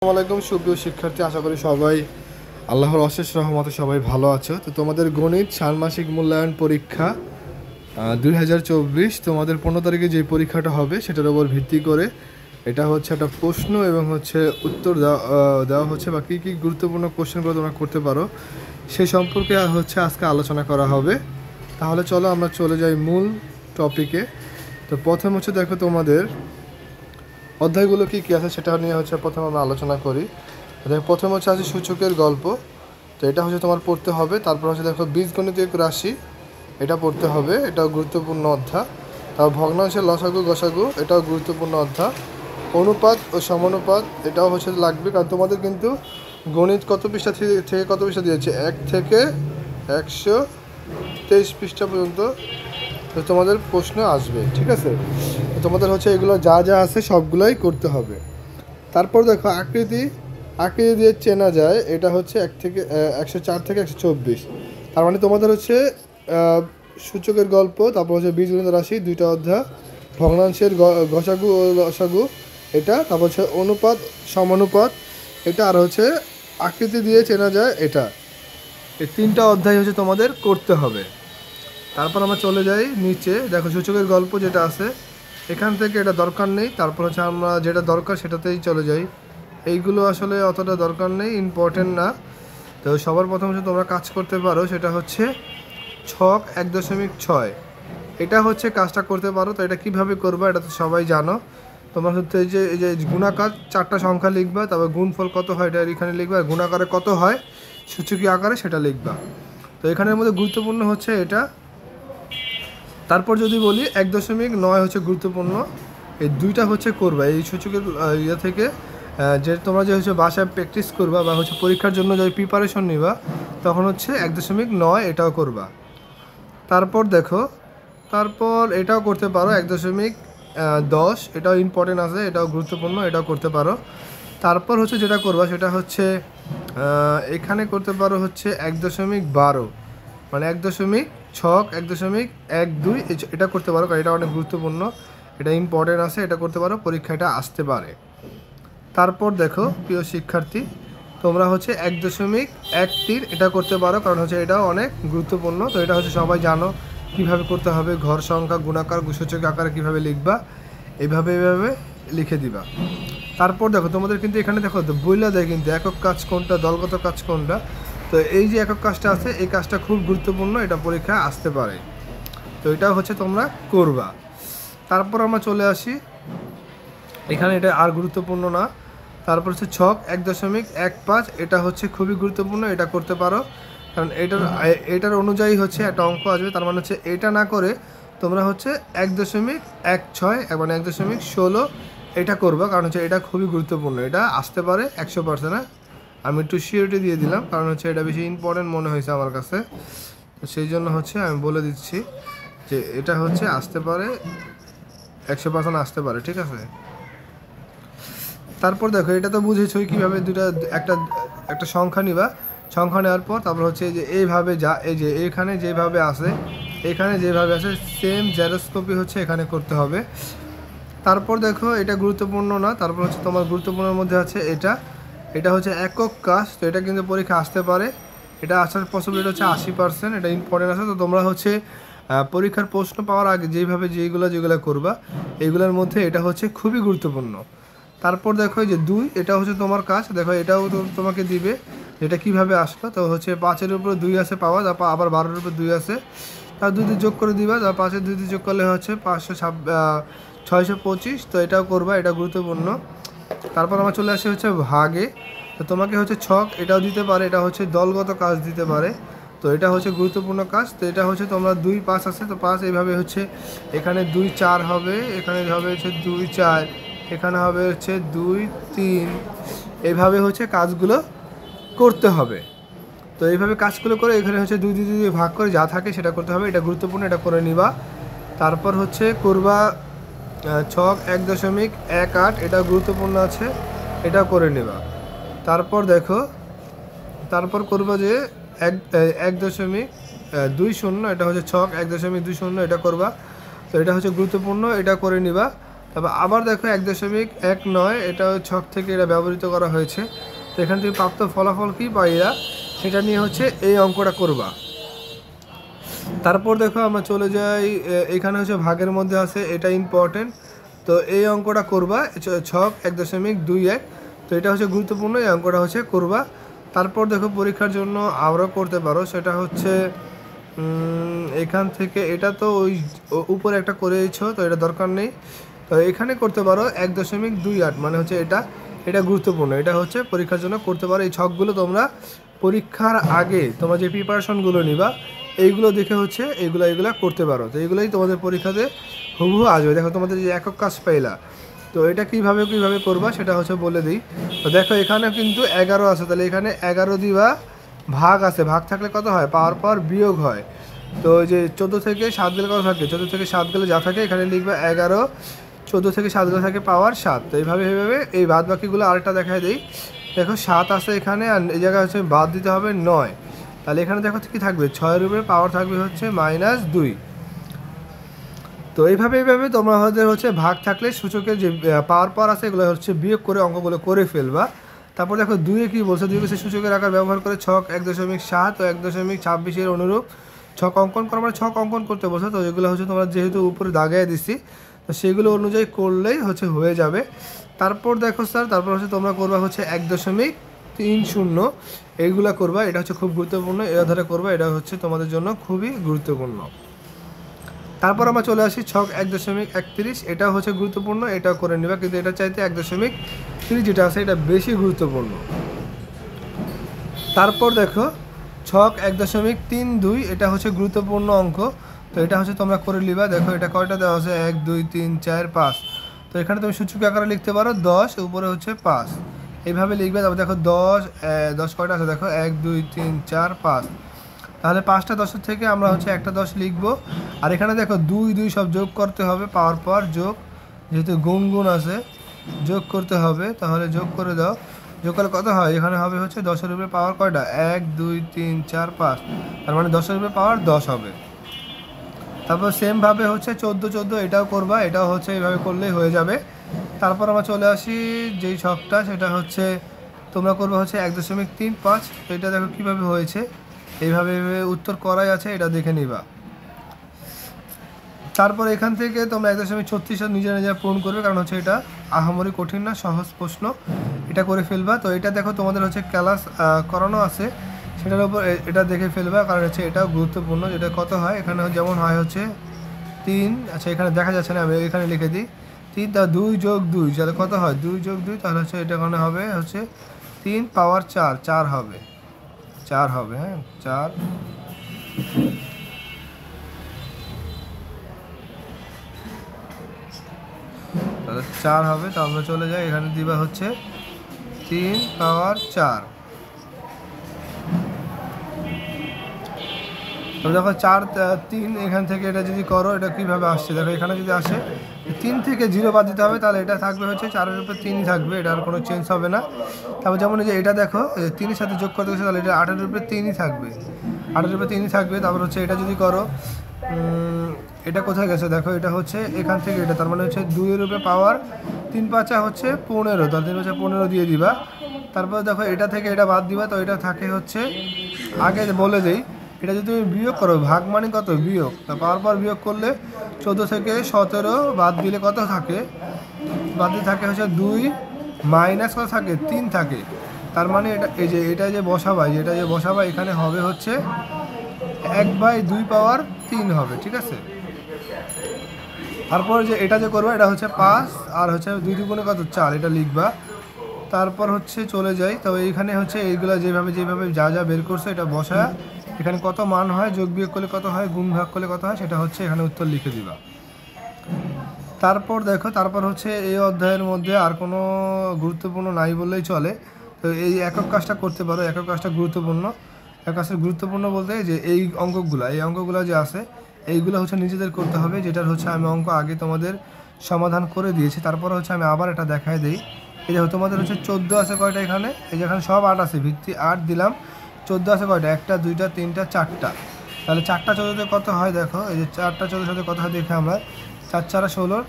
আসসালামু আলাইকুম সুপ্রিয় শিক্ষার্থী, আশা করি সবাই আল্লাহর অশেষ রহমতে সবাই ভালো আছো। তো তোমাদের গণিত ষান্মাসিক মূল্যায়ন পরীক্ষা 2024 তোমাদের 15 তারিখে যে পরীক্ষাটা হবে সেটার উপর ভিত্তি করে এটা হচ্ছে একটা প্রশ্ন এবং হচ্ছে উত্তর দেওয়া হচ্ছে বা কী কী গুরুত্বপূর্ণ কোশ্চেনগুলো তোমরা করতে পারো সেই সম্পর্কে হচ্ছে আজকে আলোচনা করা হবে। তাহলে চলো আমরা চলে যাই মূল টপিকে। তো প্রথম হচ্ছে দেখো তোমাদের অধ্যায়গুলো কী কী আছে সেটা নিয়ে হচ্ছে প্রথমে আমরা আলোচনা করি। দেখো প্রথম হচ্ছে আছে সূচকের গল্প। তো এটা হচ্ছে তোমার পড়তে হবে। তারপর হচ্ছে দেখো বীজগণিতিক রাশি, এটা পড়তে হবে, এটাও গুরুত্বপূর্ণ অধ্যায়। তারপর ভগ্নাংশের লসাগু গসাগু, এটাও গুরুত্বপূর্ণ অধ্যায়। অনুপাত ও সমানুপাত, এটাও হচ্ছে লাগবে, কারণ তোমাদের কিন্তু গণিত কত পৃষ্ঠা থেকে কত পৃষ্ঠা দিয়েছে, 1 থেকে 123 পৃষ্ঠা পর্যন্ত তোমাদের প্রশ্ন আসবে, ঠিক আছে। তোমাদের হচ্ছে এগুলো যা যা আছে সবগুলোই করতে হবে। তারপর দেখো আকৃতি দিয়ে চেনা যায়, এটা হচ্ছে 1 থেকে 104 থেকে 124। তার মানে তোমাদের হচ্ছে সূচকের গল্প, তারপর হচ্ছে বীজগণিত রাশি 2টা অধ্যায়, ভগ্নাংশের গসাগু ও লসাগু এটা, তারপর হচ্ছে অনুপাত সমানুপাত এটা, আর হচ্ছে আকৃতি দিয়ে চেনা যায় এটা। এই 3টা অধ্যায় হচ্ছে তোমাদের করতে হবে। তারপর আমরা চলে যাই নিচে, দেখো সূচকের গল্প যেটা আছে এখান থেকে এটা দরকার নেই। তারপর হচ্ছে আমরা যেটা দরকার সেটাতেই চলে যাই। এইগুলো আসলে অতটা দরকার নেই, ইম্পর্টেন্ট না। তো সবার প্রথম হচ্ছে তোমরা কাজ করতে পারো, সেটা হচ্ছে ছক 1.6। এটা হচ্ছে কাজটা করতে পারো। তো এটা কীভাবে করবা এটা তো সবাই জানো। তোমরা হচ্ছে এই যে গুণাকার 4টা সংখ্যা লিখবা, তারপর গুণফল কত হয় এটা এখানে লিখবা, আর গুণাকারে কত হয় সূচকীয় আকারে সেটা লিখবা। তো এখানের মধ্যে গুরুত্বপূর্ণ হচ্ছে এটা। তারপর যদি বলি 1.9 হচ্ছে গুরুত্বপূর্ণ। এই 2টা হচ্ছে করবা এই সূচকের ইয়ে থেকে, যে তোমরা যে হচ্ছে বাসায় প্র্যাকটিস করবা বা হচ্ছে পরীক্ষার জন্য যে প্রিপারেশন নিবা তখন হচ্ছে 1.9 এটাও করবা। তারপর দেখো, তারপর এটাও করতে পারো 1.10, এটাও ইম্পর্টেন্ট আছে, এটাও গুরুত্বপূর্ণ, এটাও করতে পারো। তারপর হচ্ছে যেটা করবা সেটা হচ্ছে এখানে করতে পারো হচ্ছে 1.12, মানে 1.12 এটা করতে পারো, কারণ এটা অনেক গুরুত্বপূর্ণ, এটা ইম্পর্টেন্ট আছে, এটা করতে পারো, পরীক্ষাটা আসতে পারে। তারপর দেখো প্রিয় শিক্ষার্থী, তোমরা হচ্ছে 1.13 এটা করতে পারো, কারণ হচ্ছে এটাও অনেক গুরুত্বপূর্ণ। তো এটা হচ্ছে সবাই জানো কীভাবে করতে হবে, ঘর সংখ্যা গুণাকার সূচক আকারে কীভাবে লিখবা, এইভাবে লিখে দিবা। তারপর দেখো তোমাদের কিন্তু এখানে দেখো বইলা দেয় কিন্তু একক কাজ কোনটা, দলগত কাজ কোনটা। তো এই যে একক কাজটা আছে এই কাজটা খুব গুরুত্বপূর্ণ, এটা পরীক্ষায় আসতে পারে। তো এটা হচ্ছে তোমরা করবা। তারপর আমরা চলে আসি এখানে, এটা আর গুরুত্বপূর্ণ না। তারপর হচ্ছে ছক 1.15, এটা হচ্ছে খুবই গুরুত্বপূর্ণ, এটা করতে পারো, কারণ এটার অনুযায়ী হচ্ছে একটা অঙ্ক আসবে। তার মানে হচ্ছে এটা না করে তোমরা হচ্ছে 1.16 এবং 1.16 এটা করবা, কারণ হচ্ছে এটা খুবই গুরুত্বপূর্ণ, এটা আসতে পারে 100%। আমি একটু সিওরিটি দিয়ে দিলাম, কারণ হচ্ছে এটা বেশি ইম্পর্টেন্ট মনে হয়েছে আমার কাছে, সেই জন্য হচ্ছে আমি বলে দিচ্ছি যে এটা হচ্ছে আসতে পারে 100% আসতে পারে, ঠিক আছে। তারপর দেখো এটা তো বুঝেছোই কীভাবে একটা সংখ্যা নিবা, সংখ্যা নেওয়ার পর তারপর হচ্ছে যে এইভাবে এই যে এখানে যেভাবে আসে সেম জেরোস্কোপি হচ্ছে এখানে করতে হবে। তারপর দেখো এটা গুরুত্বপূর্ণ না। তারপর হচ্ছে তোমার গুরুত্বপূর্ণের মধ্যে আছে এটা হচ্ছে একক কাজ। তো এটা কিন্তু পরীক্ষা আসতে পারে, এটা আসার পসিবিলিটি হচ্ছে 80%, এটা ইম্পর্টেন্ট আছে। তো তোমরা হচ্ছে পরীক্ষার প্রশ্ন পাওয়ার আগে যেগুলো করবা এইগুলোর মধ্যে এটা হচ্ছে খুবই গুরুত্বপূর্ণ। তারপর দেখো এই যে 2, এটা হচ্ছে তোমার কাজ। দেখো এটাও তোমাকে দিবে, এটা কিভাবে আসলো। তো হচ্ছে 5-এর উপরে 2 আছে পাওয়া, তারপর আবার 12-এর উপরে 2 আছে, তার 2 দিয়ে যোগ করে দিবা, তারপর 5-এর 2 দিয়ে যোগ করলে হচ্ছে 625। তো এটাও করবা, এটা গুরুত্বপূর্ণ। তারপর আমার চলে আসে হচ্ছে ভাগে। তো তোমাকে হচ্ছে ছক এটাও দিতে পারে, এটা হচ্ছে দলগত কাজ দিতে পারে। তো এটা হচ্ছে গুরুত্বপূর্ণ কাজ। তো এটা হচ্ছে তোমরা 2-5 আছে, তো 5 এইভাবে হচ্ছে এখানে 2-4 হবে, এখানে হবে হচ্ছে 2-4, এখানে হবে হচ্ছে 2-3, এইভাবে হচ্ছে কাজগুলো করতে হবে। তো এইভাবে কাজগুলো করে এখানে হচ্ছে 2 ভাগ করে যা থাকে সেটা করতে হবে, এটা গুরুত্বপূর্ণ, এটা করে নিবা। তারপর হচ্ছে করবা ছক 1.18, এটা গুরুত্বপূর্ণ আছে, এটা করে নেবা। তারপর দেখো, তারপর করবা যে 1.20, এটা হচ্ছে ছক 1.20, এটা করবা। তো এটা হচ্ছে গুরুত্বপূর্ণ, এটা করে নিবা। তারপর আবার দেখো 1.19 এটা ছক থেকে এটা ব্যবহৃত করা হয়েছে। তো এখান থেকে প্রাপ্ত ফলাফল কী পাইরা সেটা নিয়ে হচ্ছে এই অঙ্কটা করবা। তারপর দেখো আমরা চলে যাই, এখানে হচ্ছে ভাগের মধ্যে আছে, এটা ইম্পর্টেন্ট। তো এই অঙ্কটা করবা ছক 1.21। তো এটা হচ্ছে গুরুত্বপূর্ণ, এই অঙ্কটা হচ্ছে করবা। তারপর দেখো পরীক্ষার জন্য আরও করতে পারো, সেটা হচ্ছে এখান থেকে এটা তো ওই উপরে একটা করেছো, তো এটা দরকার নেই। তো এখানে করতে পারো 1.28, মানে হচ্ছে এটা গুরুত্বপূর্ণ, এটা হচ্ছে পরীক্ষার জন্য করতে পারো। এই ছকগুলো তোমরা পরীক্ষার আগে তোমরা যে প্রিপারেশনগুলো নিবা এইগুলো দেখে হচ্ছে এইগুলা করতে পারো। তো এইগুলোই তোমাদের পরীক্ষাতে হুবহু আসবে। দেখো তোমাদের যে একক কাজ পাইলা, তো এটা কিভাবে করবা সেটা হচ্ছে বলে দিই। তো দেখো এখানে কিন্তু 11 আছে, তাহলে এখানে 11 দিবা, ভাগ আছে, ভাগ থাকলে কত হয়, পাওয়ার পর বিয়োগ হয়। তো যে 14 থেকে 7 গেলে কত থাকে, 14 থেকে 7 গেলে যা থাকে এখানে লিখবা 11, 14 থেকে 7 গেলে থাকে পাওয়ার 7। তো এইভাবে এই বাদ বাকিগুলো আরেকটা দেখায় দিই। দেখো 7 আছে এখানে, আর এই জায়গায় হচ্ছে বাদ দিতে হবে 9। তাহলে এখানে দেখো কি থাকবে, 6-এর উপরে পাওয়ার থাকবে হচ্ছে -2। তো এইভাবে তোমরা হচ্ছে ভাগ থাকলে সূচকের যে পাওয়ার আছে এগুলো হচ্ছে বিয়োগ করে অঙ্কগুলো করে ফেলবা। তারপর দেখো 2-এ কী বলছে, 2 হচ্ছে সূচকের আকার ব্যবহার করে ছক 1.7 ও 1.26 অনুরূপ ছক অঙ্কন করা, মানে ছক অঙ্কন করতে বলছে। তো এগুলো হচ্ছে তোমরা যেহেতু উপরে দাগায় দিচ্ছি, তো সেগুলো অনুযায়ী করলেই হচ্ছে হয়ে যাবে। তারপর দেখো স্যার, তারপর হচ্ছে তোমরা করবা হচ্ছে 1.30 এইগুলা করবা, এটা হচ্ছে খুব গুরুত্বপূর্ণ, এরা ধরে করবা, এটা হচ্ছে তোমাদের জন্য খুবই গুরুত্বপূর্ণ। তারপর আমরা চলে আসি ছক 1.31, এটা হচ্ছে গুরুত্বপূর্ণ, এটাও করে নিবা, কিন্তু এটা চাইতে 1.30 যেটা আছে এটা বেশি গুরুত্বপূর্ণ। তারপর দেখো ছক 1.32, এটা হচ্ছে গুরুত্বপূর্ণ অঙ্ক। তো এটা হচ্ছে তোমরা করে নিবা। দেখো এটা কয়টা দেওয়া আছে, 1 2 3 4 5। তো এখানে তুমি সূচক আকারে লিখতে পারো 10, উপরে হচ্ছে 5, এইভাবে লিখবে। তারপর দেখো 10 কয়টা আছে, দেখো 1 2 3 4 5। তাহলে 5টা 10-এর থেকে আমরা হচ্ছে একটা 10 লিখবো। আর এখানে দেখো 2 2 সব যোগ করতে হবে, পাওয়ার পর যোগ, যেহেতু গুণ আছে যোগ করতে হবে, তাহলে যোগ করে দাও। যোগ করলে কত হয়, এখানে হবে হচ্ছে 10-এর উপরে পাওয়ার কয়টা, 1 2 3 4 5, তার মানে 10-এর উপরে পাওয়ার 10 হবে। তারপর সেমভাবে হচ্ছে 14 এটাও করবা, এটাও হচ্ছে এইভাবে করলেই হয়ে যাবে। তারপর আমরা চলে আসি যেই ছকটা, সেটা হচ্ছে তোমরা করবে হচ্ছে 1.35। তো এটা দেখো কীভাবে হয়েছে, এইভাবে উত্তর করাই আছে, এটা দেখে নিবা। তারপর এখান থেকে তোমরা 1.36 নিজে পূরণ করবে, কারণ হচ্ছে এটা আহামরি কঠিন না, সহজ প্রশ্ন, এটা করে ফেলবা। তো এটা দেখো তোমাদের হচ্ছে ক্লাস করানো আছে, সেটার উপর এটা দেখে ফেলবা, কারণ হচ্ছে এটাও গুরুত্বপূর্ণ। এটা কত হয়, এখানে যেমন হয় হচ্ছে 3, আচ্ছা এখানে দেখা যাচ্ছে না, আমি এখানে লিখে দিই 3, তা 2 যোগ 2, তাহলে কত হয় 2 যোগ 2, তাহলে হচ্ছে এটা এখানে হবে হচ্ছে 3 পাওয়ার 4 হবে, 4 হবে, হ্যাঁ 4। তাহলে 4 হবে। তো আমরা চলে যাই, এখানে দিবা হচ্ছে 3 পাওয়ার 4। তো দেখো 4 3, এখান থেকে এটা যদি করো, এটা কীভাবে আসছে দেখো, এখানে যদি আসে 3 থেকে 0 বাদ দিতে হবে, তাহলে এটা থাকবে হচ্ছে 4-এর উপরে 3ই থাকবে, এটা আর কোনো চেঞ্জ হবে না। তারপর যেমন এই যে এটা দেখো 3-এর সাথে যোগ করতে গেছে, তাহলে এটা 8-এর উপরে 3ই থাকবে, 8-এর উপরে 3ই থাকবে। তারপর হচ্ছে এটা যদি করো, এটা কোথায় গেছে দেখো, এটা হচ্ছে এখান থেকে এটা, তার মানে হচ্ছে 2-এর উপরে পাওয়ার 3 5 হচ্ছে 15, তাহলে 3 5 15 দিয়ে দিবা। তারপর দেখো এটা থেকে এটা বাদ দিবা, তো এটা থাকে হচ্ছে, আগে বলে দিই, এটা যদি তুমি বিয়োগ করো, ভাগ মানে কত, বিয়োগ, তা পাওয়ার পর বিয়োগ করলে 14 থেকে 17 বাদ দিলে কত থাকে, বাদ দিয়ে থাকে হচ্ছে 2 মাইনাস কত থাকে, 3 থাকে। তার মানে এটা এটা যে বসাবা, এখানে হবে হচ্ছে 1/2 পাওয়ার 3 হবে, ঠিক আছে। তারপর যে এটা যে করবা, এটা হচ্ছে 5, আর হচ্ছে 2 2 কত 4, এটা লিখবা। তারপর হচ্ছে চলে যাই, তবে এইখানে হচ্ছে এইগুলো যেভাবে যা বের করছে এটা বসা, এখানে কত মান হয়, যোগ বিয়োগ করলে কত হয়, গুণ ভাগ করলে কত হয়, সেটা হচ্ছে এখানে উত্তর লিখে দিবা। তারপর দেখো, তারপর হচ্ছে এই অধ্যায়ের মধ্যে আর কোনো গুরুত্বপূর্ণ নাই বললেই চলে। তো এই একক কাজটা করতে পারো, একক কাজটা গুরুত্বপূর্ণ। একক কাজটা গুরুত্বপূর্ণ বলতে যে এই অঙ্কগুলো যে আছে, এইগুলো হচ্ছে নিজেদের করতে হবে, যেটার হচ্ছে আমি অঙ্ক আগে তোমাদের সমাধান করে দিয়েছি। তারপর হচ্ছে আমি আবার এটা দেখাই দিই। এই দেখো তোমাদের হচ্ছে 14 আছে কয়টা, এখানে এই যে এখানে সব 8 আছে, ভিত্তি 8 দিলাম, 14 আছে কয়টা, 1টা 2টা 3টা 4টা, তাহলে 4টা 14তে কত হয় দেখো, এই যে 4টা 14 সাথে কত হয় দেখে আমরা, 4 4 16,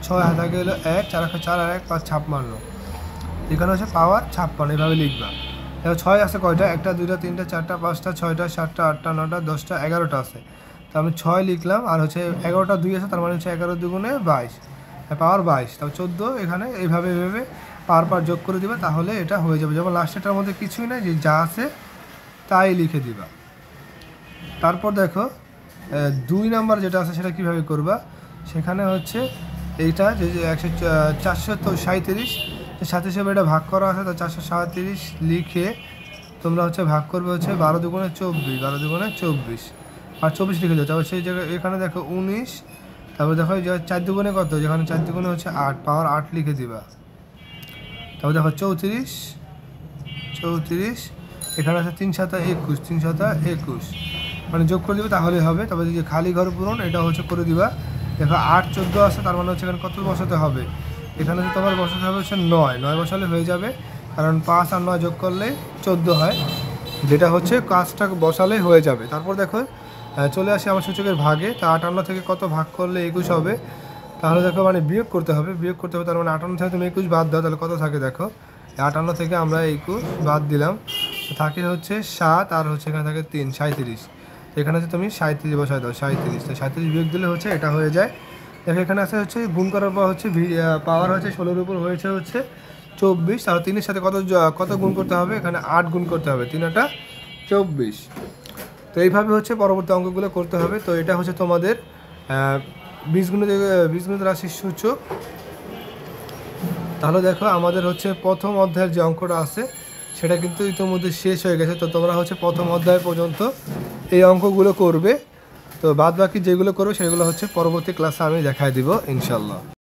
6 হাতে গেলো 1, 4 1 4 আর 1 5 56। এখানে হচ্ছে পাওয়ার 56, এভাবে লিখবা। দেখো 6 আছে কয়টা, 1 2 3 4 5 6 7 8 9 10 11টা আছে। তো আমি 6 লিখলাম, আর হচ্ছে 11টা 2 আছে, তার মানে হচ্ছে 11 দুগুণে 22, পাওয়ার 22। তারপর 14 এখানে এইভাবে পাওয়ার যোগ করে দিবা, তাহলে এটা হয়ে যাবে। যেমন লাস্টেরটার মধ্যে কিছুই নাই, যে যা আছে তাই লিখে দিবা। তারপর দেখো 2 নাম্বার যেটা আছে সেটা কীভাবে করবা, সেখানে হচ্ছে এইটা যে 437 সাথে হিসেবে এটা ভাগ করা আছে, তো 437 লিখে তোমরা হচ্ছে ভাগ করবে হচ্ছে 12 দুগুণে 24, 12 দুগুণে 24, আর 24 লিখে দাও। তারপর সেই জায়গায় এখানে দেখো 19, তারপর দেখো যে 4 দুগুণে কত, যেখানে 4 দুগুণে হচ্ছে 8, পাওয়ার 8 লিখে দিবা। তারপর দেখো 34, এখানে আছে 3 7 21, 3 7 21, মানে যোগ করে দিবে তাহলেই হবে। তবে যে খালি ঘর পূরণ এটা হচ্ছে করে দিবা। দেখো 8 14 আছে, তার মানে হচ্ছে এখানে কত বসাতে হবে, এখানে হচ্ছে তোমার বসাতে হবে হচ্ছে 9 বসালে হয়ে যাবে, কারণ 5 আর 9 যোগ করলে 14 হয়, যেটা হচ্ছে কাজটা বসালে হয়ে যাবে। তারপর দেখো চলে আসে আমার সূচকের ভাগে। তা 58 থেকে কত ভাগ করলে 21 হবে, তাহলে দেখো মানে বিয়োগ করতে হবে, তার মানে 58 থেকে তুমি 21 বাদ দাও, তাহলে কত থাকে দেখো, 58 থেকে আমরা 21 বাদ দিলাম, থাকে হচ্ছে 7, আর হচ্ছে এখানে থাকে 3, 37। এখানে হচ্ছে তুমি 37 বসায় দাও, 37, তো 37 বিয়োগ দিলে হচ্ছে এটা হয়ে যায়। দেখো এখানে আছে হচ্ছে গুণ করার পর হচ্ছে পাওয়ার হচ্ছে 16-এর উপর হয়েছে হচ্ছে 24, আর 3-এর সাথে কত গুণ করতে হবে, এখানে 8 গুণ করতে হবে, 3 8 24। তো এইভাবে হচ্ছে পরবর্তী অঙ্কগুলো করতে হবে। তো এটা হচ্ছে তোমাদের বীজগণিত রাশির সূচক। তাহলে দেখো আমাদের হচ্ছে প্রথম অধ্যায়ের যে অঙ্কটা আছে সেটা কিন্তু ইতিমধ্যে শেষ হয়ে গেছে। তো তোমরা হচ্ছে প্রথম অধ্যায় পর্যন্ত এই অঙ্কগুলো করবে, তো বাদ বাকি যেগুলো করবে সেগুলো হচ্ছে পরবর্তী ক্লাসে আমি দেখাই দিব ইনশাল্লাহ।